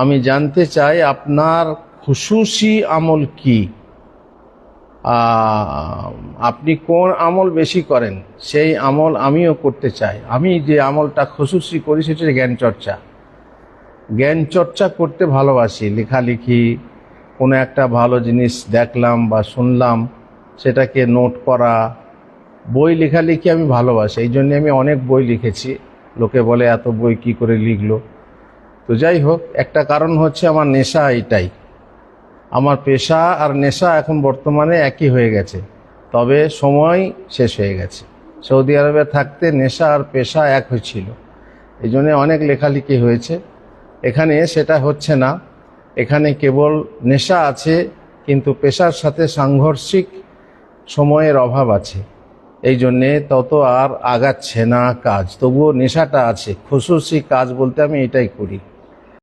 আমি জানতে চাই আপনার খুশুসি আমল কি, আপনি কোন আমল বেশি করেন, সেই আমল আমিও করতে চাই। আমি যে আমলটা খুশুসি করি সেটা জ্ঞান চর্চা। জ্ঞান চর্চা করতে ভালোবাসি। লেখালেখি, কোনো একটা ভালো জিনিস দেখলাম বা শুনলাম সেটাকে নোট করা, বই লেখালেখি আমি ভালোবাসি। এই জন্যে আমি অনেক বই লিখেছি। লোকে বলে এত বই কি করে লিখলো। তো যাই হোক, একটা কারণ হচ্ছে আমার নেশা এটাই। আমার পেশা আর নেশা এখন বর্তমানে একই হয়ে গেছে, তবে সময় শেষ হয়ে গেছে। সৌদি আরবে থাকতে নেশা আর পেশা এক হয়েছিল, এই জন্যে অনেক লেখালেখি হয়েছে। এখানে সেটা হচ্ছে না, এখানে কেবল নেশা আছে, কিন্তু পেশার সাথে সাংঘর্ষিক সময়ের অভাব আছে। এই জন্যে তত আর আগাচ্ছে না কাজ, তবুও নেশাটা আছে। খুশুসি কাজ বলতে আমি এটাই করি।